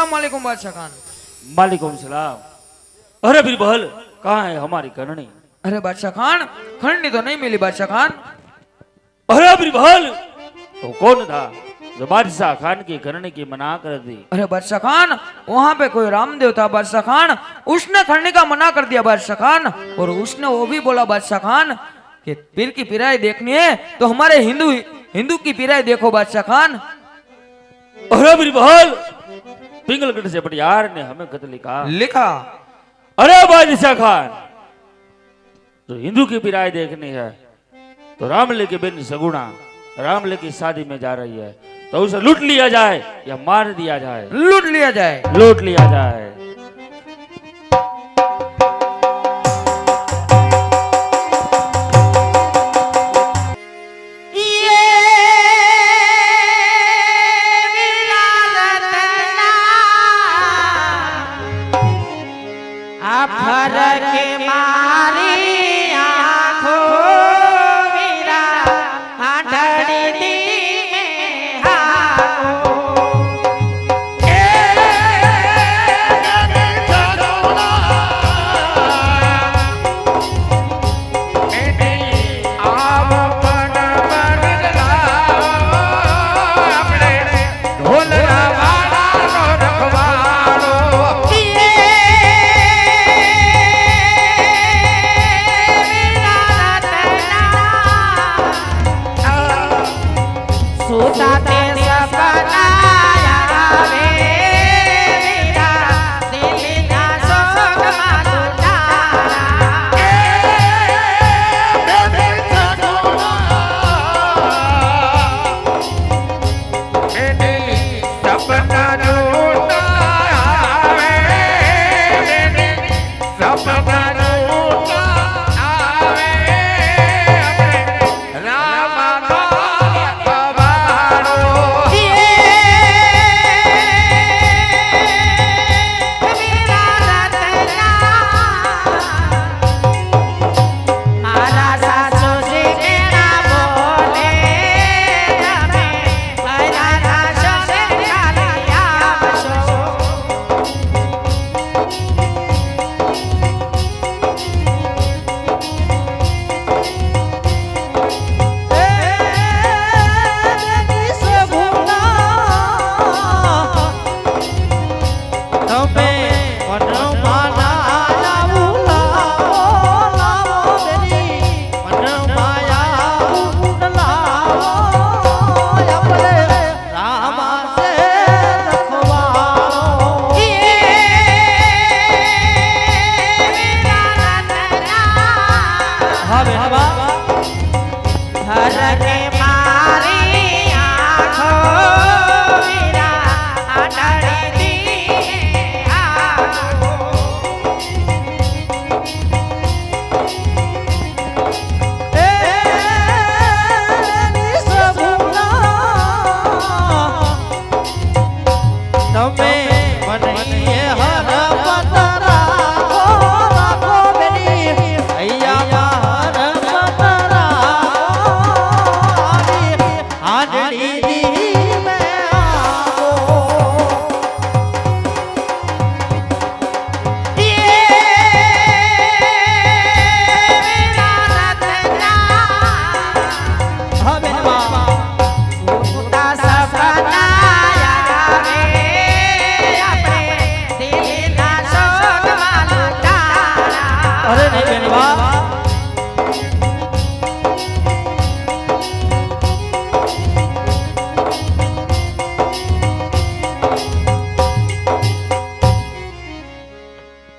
अस्सलाम वालेकुम बादशाह खान। वालेकुम सलाम। अरे बीरबल, कहाँ है हमारी करणी? अरे बादशाह खान, खंडनी तो नहीं मिली बादशाह खान। अरे बीरबल, तो कौन था जो बादशाह खान की करणी की मना कर दी? अरे बादशाह खान, वहां पे कोई रामदेव था बादशाह खान, उसने खंडनी का मना कर दिया बादशाह खान। और उसने वो भी बोला बादशाह खान कि पीर की पिराई देखनी है तो हमारे हिंदू की पिराई देखो बादशाह खान। अरे बीरबल, पिंगलगढ़ से पटियार ने हमें खत लिखा। अरे बादशाह खान, तो हिंदू की पिराई देखनी है तो रामले की बेन सगुणा रामले की शादी में जा रही है, तो उसे लूट लिया जाए या मार दिया जाए? लूट लिया जाए। लूट लिया जाए।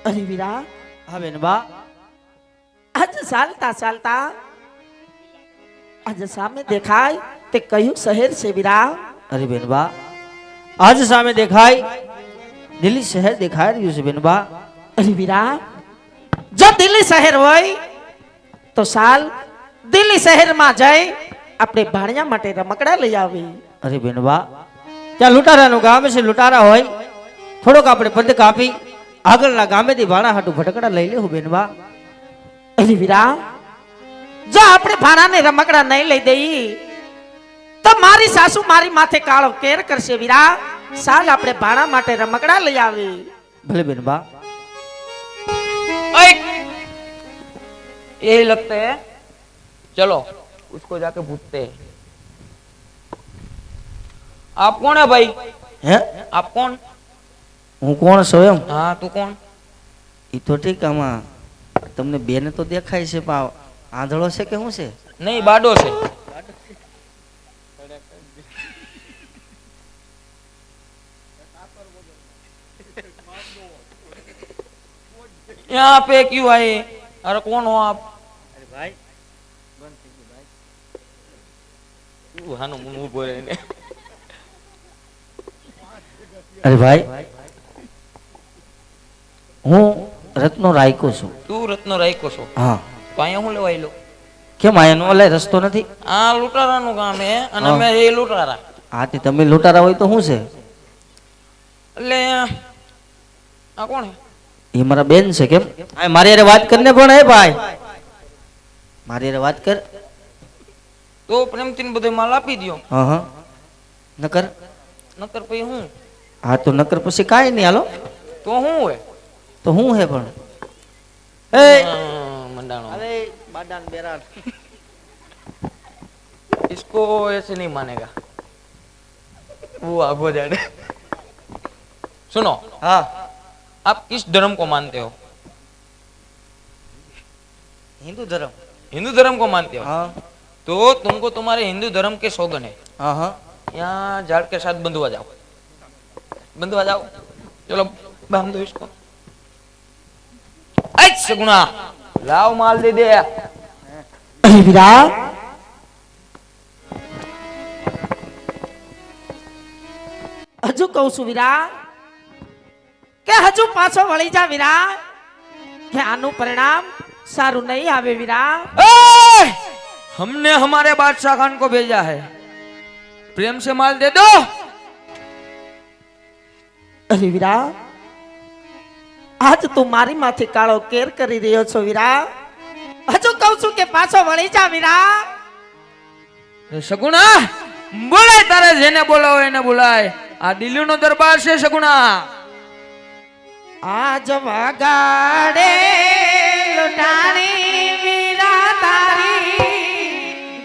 अरे वीरा, हाँ बेनबा, आज चालता चालता आज सामने देखाय ते कયું शहर से वीरा? अरे बेनबा, आज सामने देखाय दिल्ली शहर देखाय रही है बेनबा। अरे वीरा, जब दिल्ली शहर होय तो साल दिल्ली शहर में जाए अपने भाणिया माटे रमकड़ा लई आवी। अरे बेनबा, क्या लुटारा गाम से लुटारा होय થોડોક આપણે પદ કાપી આગળના ગામેથી ભાણા હાટુ ભટકડા લઈ લેવું બેનબા। अरे वीरा, जो अपने भाड़ा ने रमकड़ा नहीं ले दई तो मारी सासू मारी माथे काळो केर करशे वीरा। સાલ આપણે ભાણા માટે રમકડા લઈ આવી. भले बेन बा यही लगते है, चलो उसको जाके पूछते हैं. आप कौन है भाई? હે आप कौन? હું કોણ છું એમ? हाँ तू कौन? ઈ તો ઠીક, આમાં તમને બેને તો દેખાય છે પણ આંધળો છે કે શું છે? नहीं बाडो से. यहाँ पे क्यों आए? अरे कौन हो आप? અરે ભાઈ हानो मुंह बोले ने. અરે ભાઈ હું રત્નો રાયકો છું. तू रत्नो रायको छो હા तो अहीं हूँ लेवाई लो. કેમ આયાનો ઓલે રસ્તો નથી? आ लूटारा नु काम है અને हाँ. मैं ये लूटारा હા તે તમે લૂંટારા હોય તો શું છે? એટલે આ કોણ હે? એ મારા બેન છે. કેમ આ મારી હારે વાત કરીને પણ હે ભાઈ, મારી હારે વાત કર. તો પ્રેમથી બધે માલ આપી દ્યો હા હા નકર નકર પછી હું હા તો નકર પછી કાંઈ નહીં. હાલો તો હું હે તો હું હે પણ મંડાણો અરે બાડાન બેરાન इसको ऐसे नहीं मानेगा वो आगो जाने. सुनो હા आप किस धर्म को मानते हो? હિન્દુ ધર્મ. हिंदू धर्म को मानते हो? હા तो तुमको तुम्हारे हिंदू धर्म के सौगन है. હા હા यहाँ झाड़ के साथ बंधवा जाओ, बंधवा जाओ. चलो बांध दो इसको. अच्छा गुना लाओ माल दे दे. અરે વીરા, હજુ કહું છું વીરા કે હજુ પાછો વળી જા વીરા, કે આનું પરિણામ સારું નહીં આવે વીરા. ए! हमने हमारे बादशाह खान को भेजा है, प्रेम से माल दे दो. અરે વીરા, આજ તું મારી માથે કાળો કેર કરી રહ્યો છો વીરા. હજુ કહું છું કે પાછો વળી જા વીરા. સગુણા બોલાય, તારે જેને બોલાવો એને બોલાય. આ દિલ્હી નો દરબાર છે સગુણા. આજ વગાડે લૂંટાણી વીરા તારી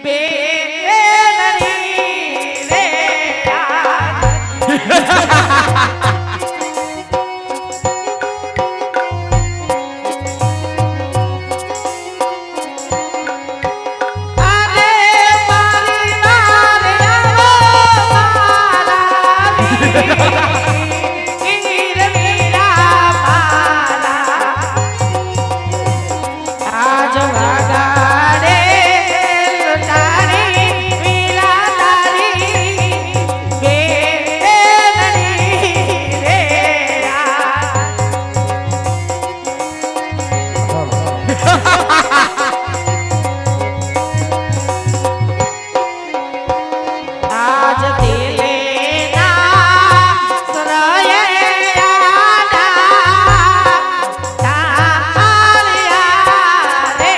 બેલડી રે અરે મારી વારે આવો મારા વીર વીરા મારા. આજ વગાડે લૂંટાણી વીરા તારી બેલડી રે આજ દિલે ના સરયે આડા તારિયા રે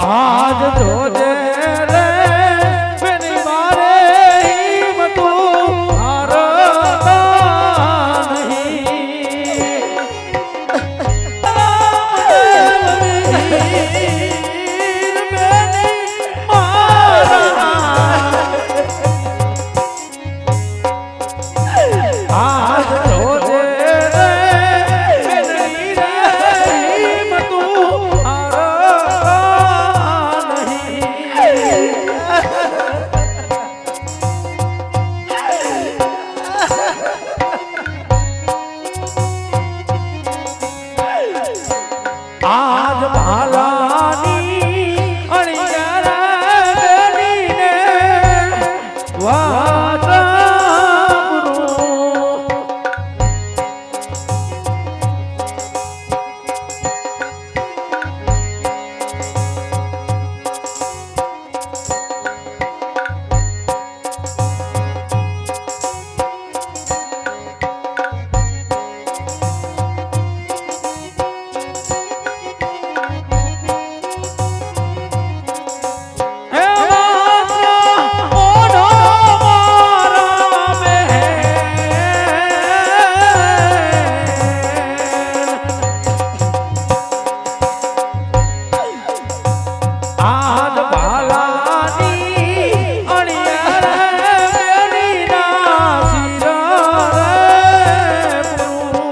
આજ જોજે રે બેની મારે હિંમતું હારતા નહીં. બેની મારા આજ જોજે રે બેની રે હિંમતું હારતા નહીં. આજ ભાલાની અણિયારા બેનીને વાચાપરું. હે માતા ઓનો મારા મહેલ. આજ ભાલાની અણિયારા બેનીના શિરા રે પૂરું.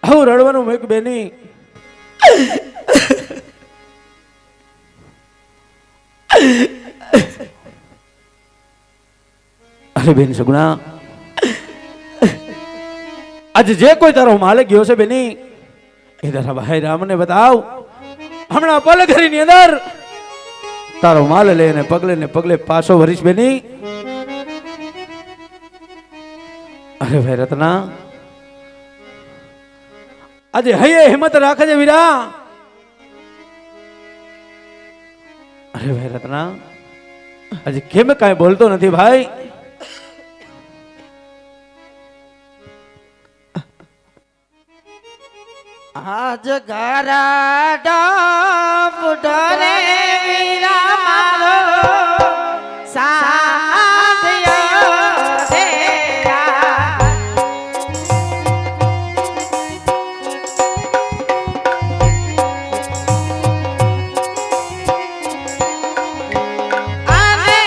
હું રડવાનું મેક બેની. અરે બેન સગુણા, આજે જે કોઈ તારો માલિક ગયો છે બેની, એ તારા ભાઈ રામને બતાવ. હમણાં પલઘરીની અંદર તારો માલ લઈને પગલે ને પગલે પાછો ભરીશ બેની. અરે ભાઈ રત્ના, આજે હૈયે હિંમત રાખજે વીરા. અરે ભાઈ રત્ના, આજે કેમ કાંઈ બોલતો નથી ભાઈ? આજ ગારા ડાબ ડરે વીરા મારો સાધ્યો રે આને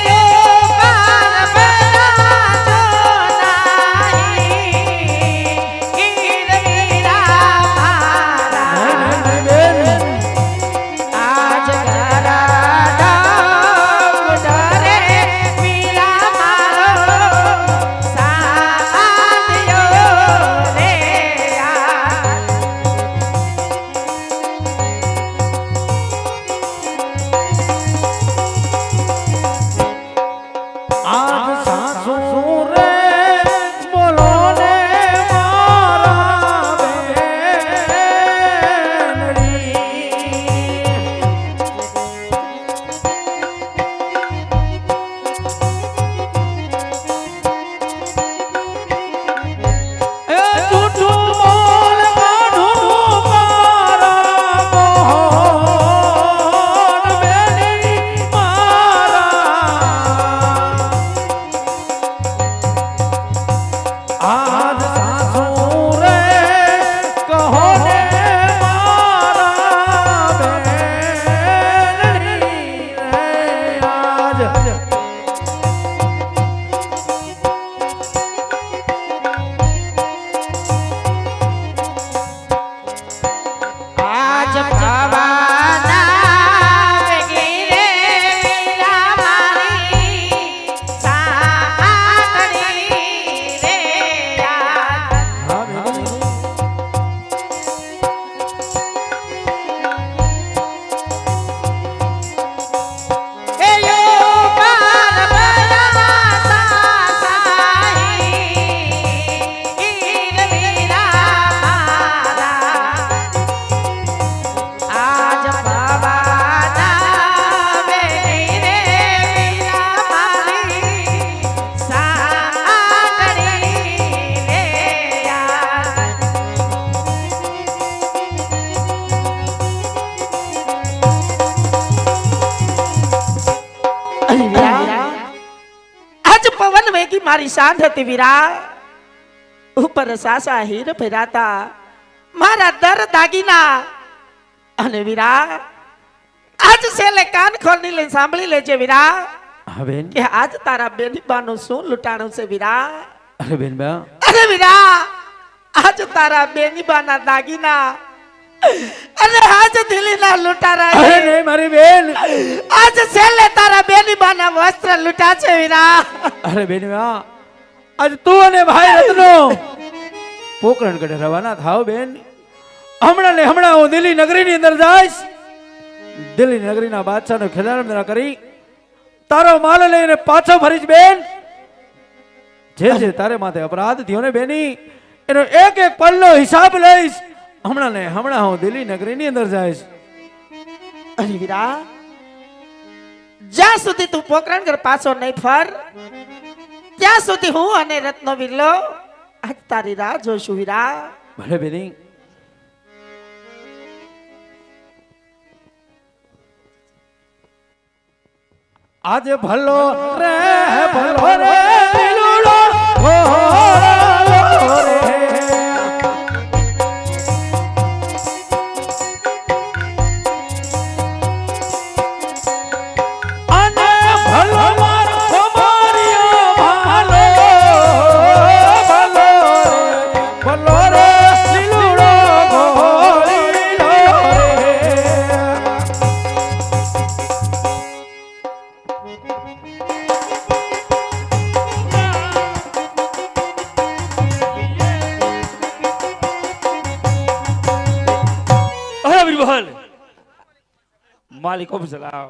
યો પાર બરાજો નાહી ઈર વીરા આજ ગારા ડાબ ડરે વીરા મારો સાધ્યો રે આજ સાસુ રે બોલો ને મારા બેનડી. એ જૂઠું બોલ કાઢું મારા મોહન બેની મારા. આજ સાસુ રે કહો ને મારા બેનડી રે આજ. આજ ભવાના વેગીરે વીરા મારી સાધણી રે એ યો પાર બરા સાસાઈ ઈર વીરા આજ ભવાના વેગીરે વીરા મારી સાધણી રે આજ પવન વેગી મારી સાંઢ હતી વીરા ઉપર સાસા હીર ફેરાતા મારા દર દાગીના અને વીરા આજ છેલ્લે કાન ખોલી લઈને સાંભળી લેજે વીરા હા બેન. કે આજ તારા બેનીબાનું શું લૂંટાણું છે વીરા. અરે બેન બા, અરે વીરા આજ તારા બેનીબાના દાગીના અને આજ દિલ્હીના લૂંટારા અરે નહીં મારી બેન. આજ છેલ્લે તારા બેનીબાના વસ્ત્ર લૂંટા છે વીરા. અરે બેન બા, આજ તું અને ભાઈ રત્નો પોકરણ ગઢે રવાના થાવ બેન. હમણાં ને હમણાં હું દિલ્હી નગરીની અંદર જઈશ. દિલ્હી નગરીના બાદશાહનો ખેદારમદરા કરી તારો માલ લઈને પાછો ફરીશ બેન. જે જે તારે માથે અપરાધ થયો ને બેની એનો એક એક પલ્લો હિસાબ લઈશ. હમણાં ને હમણાં હું દિલ્હી નગરીની અંદર જઈશ. અરે વીરા જ્યાં સુધી તું પોકરણગઢ પાછો નહીં ફર ત્યાં સુધી હું અને રત્નો વિરલો આજ તારી રાહ જોઈશું વીરા. ભલે બેની. આજે ભલો રે ભલો રે લીલુડો ઘોડો રે. અને ભલો મારો મારિયો ભાલો ભલો રે લીલુડો ઘોડીલો રે. અરે બિરબલ, માલિકો સલામ.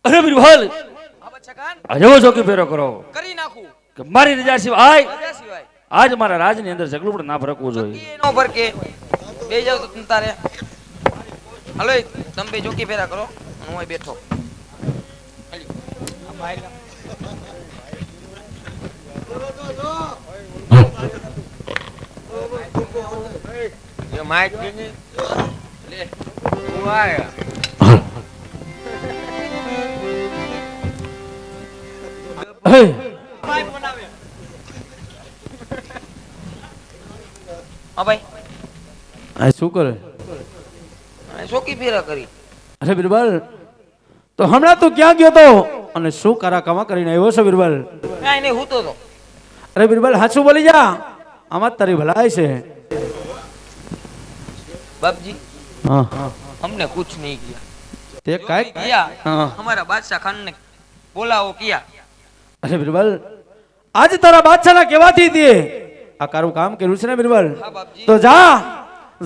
અરે બિરબલ હા બાદશાહ ખાન અજવો ચોકી ફેરો કરો કરી નાખું કે મારી રજા સિવાય રજા સિવાય આજ મારા રાજની અંદર ઝઘડું પણ ના ફરકવું જોઈએ નો પર કે બે જાવ તો તમ તારે હાલો તમે બે જોકી ફેરા કરો હું અહીં બેઠો ये माइक ले वो आया હે हाँ भाई આ શું કરે? ચોકી ફેરા કરી અરે બિરબલ તો હમણાં તું ક્યાં ગયો તો અને શું કારાકામા કરીને આવ્યો છે બિરબલ? કાંઈ નહીં હું તો અરે બિરબલ હાચું બોલી જા, આમાં જ તારી ભલાઈ છે. बाबजी हाँ हमने कुछ नहीं किया તે કાંઈ किया हाँ. हमारा बादशाह खान ने बोला वो किया અરે બિરબલ આજ તારા બાદશાહના કહેવાથી તે આ કારું કામ કર્યું છે ને બિરબલ, हाँ बाबजी તો જા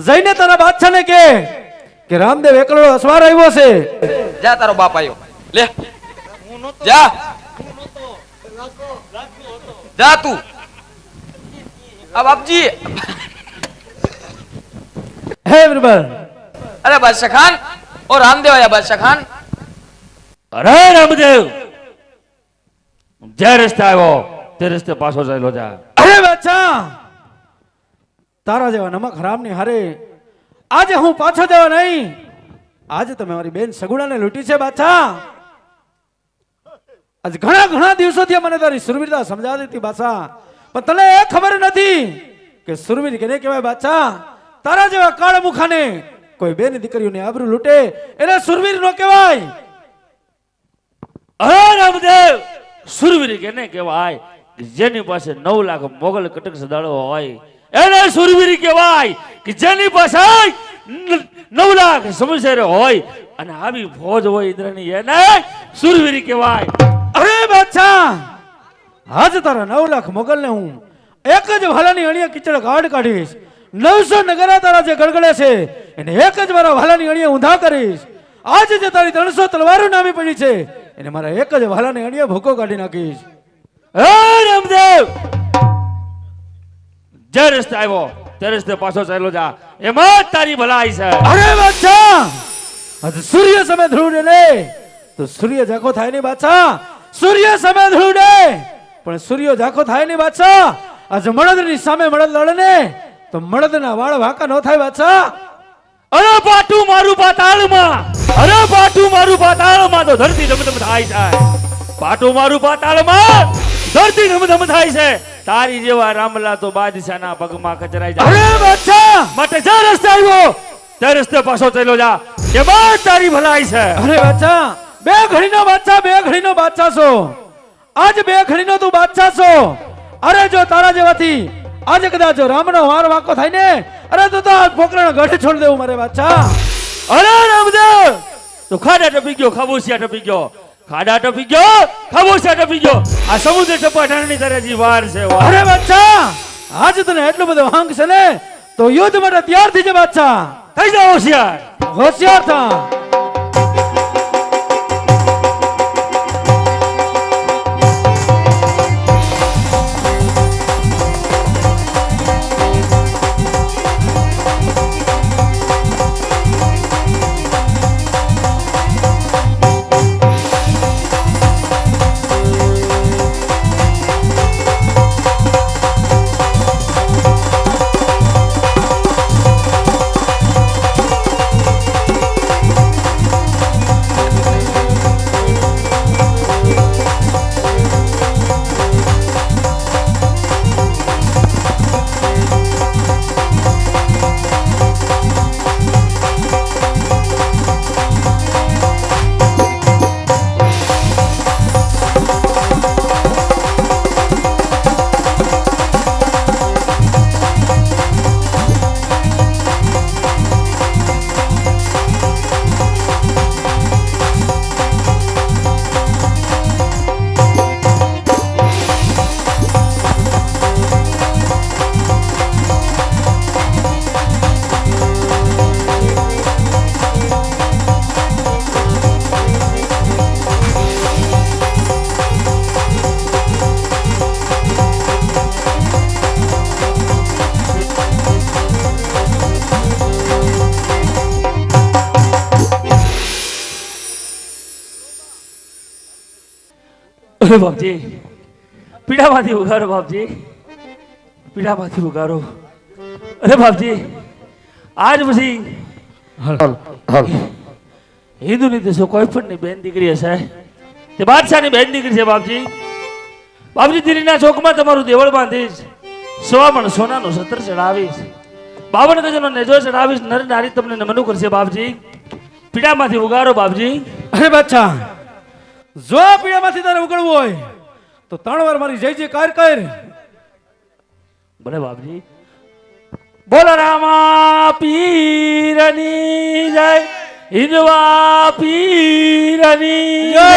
જઈને તારા બાદશાહને કે રામદેવ એકલો અસવાર આવ્યો છે. जा तारो बाप आयो ले जा जा तू अब बाबजी હે બિરબલ अरे बादशाह खान और रामदेव आया बादशाह खान અરે રામદેવ જે રસ્તે આવ્યો તે રસ્તે પાછો ચાલ્યો જા. અરે બાદશાહ તારા જેવા નમક હરામની હારે આજે હું પાછો જવા નહીં. આજે તમે મારી બેન સગુણાને લૂંટી છે બાદશાહ. આજ ઘણા દિવસોથી મને તારી સુરવીરતા સમજાવતી હતી બાદશાહ, પણ તને એ ખબર નથી કે સુરવીર કેને કહેવાય બાદશાહ. તારા જેવા કાળ મુખાને કોઈ બેન દીકરીઓની આબરૂ લૂંટે એને સુરવીર નો કહેવાય. અરે રામદેવ સુરવીર કેને કહેવાય કે જેની પાસે 9 લાખ મોગલ કટક સદાળો હોય એને સુરવીર કહેવાય કે જેની પાસે 9 લાખ સમશેર હોય અને આવી ફોજ હોય ઇન્દ્રની એને સુરવીર કહેવાય. અરે બાદશાહ આજ તારા 9 લાખ મોગલને હું એક જ ભાલાની અણીએ કિચડ કાઢીશ. 900 નગરા તારા જે ગળગળે છે એને એક જ મારા ભાલાની અણીએ ઊંધા કરીશ. આજ જે તારી 300 તલવારો નામી પડી છે એને મારા એક જ ભાલાની અણીએ ભૂકો કાઢી નાખીશ. હે રામદેવ જે રસ્તે આવ્યો તે રસ્તે પાછો ચાલ્યો જા, એમાં જ તારી ભલાઈ છે. અરે બાદશાહ આજ સૂર્ય સામે ધ્રુવડે ને તો સૂર્ય ઝાંખો થાય નહીં બાદશાહ. સૂર્ય સામે ધ્રુવડે પણ સૂર્ય ઝાંખો થાય નહીં બાદશાહ. આજ મળદની સામે મળદ લડે ને તો મળદના વાળ વાંકા ન થાય બાદશાહ. અરે પાટું મારું પાતાળમાં, અરે પાટું મારું પાતાળમાં તો ધરતી ધમધમ થાય છે. પાટું મારું પાતાળમાં ધરતી ધમધમ થાય છે. તારી જેવા રામલા તો બાદશાહના પગમાં કચરાઈ જાય. અરે બાદશાહ માટે જે રસ્તે આવ્યો તે રસ્તે પાછો ચાલ્યો જા, એમાં જ તારી ભલાઈ છે. અરે બાદશાહ બે ઘડીનો બાદશાહ છો. આજ બે ઘડીનો તું બાદશાહ છો. અરે જો તારા જેવાથી આજે કદાચ જો રામનો વાર વાંકો થાય ને અરે તો આ પોકરાનો ગઢ છોડી દેવું મારે બાદશાહ. અરે રામદેવ તો ખાડા ટપી ગયો, ખાબોશિયા ટપી ગયો, ખાડા ટપી ગયો, ખાબોશિયા ટપી ગયો. આ સમુદ્ર ટપાટાની તારે જી વાર છે. અરે બાદશાહ આજ તને એટલો બધો વાંક છે ને તો યુદ્ધ માટે તૈયાર થઈ જા બાદશાહ. થઈ જાઓ હોશિયાર. હોશિયાર થા. અરે બાપજી પીડામાંથી ઉગારો બાપજી પીડામાંથી ઉગારો અરે બાપજી આજ પછી હિન્દુની તો કોઈ પણ ની બેન દીકરી હશે તે બાદશાહની બેન દીકરી છે બાપજી બાપજી દિલ્હીના ચોકમાં તમારું દેવળ બાંધીશ 100 મણ સોનાનું સત્ર ચડાવીશ 52 ગજનો નેજો ચડાવીશ નર નારી તમને નમનું કરશે બાપજી પીડામાંથી ઉગારો બાપજી અરે બાદશાહ જો આ પીડામાંથી તારે ઉગડવું હોય તો 3 વાર મારી જય જયકાર કર ભલે બાપજી બોલો રામા પીરની જય હિંદવા પીરની જય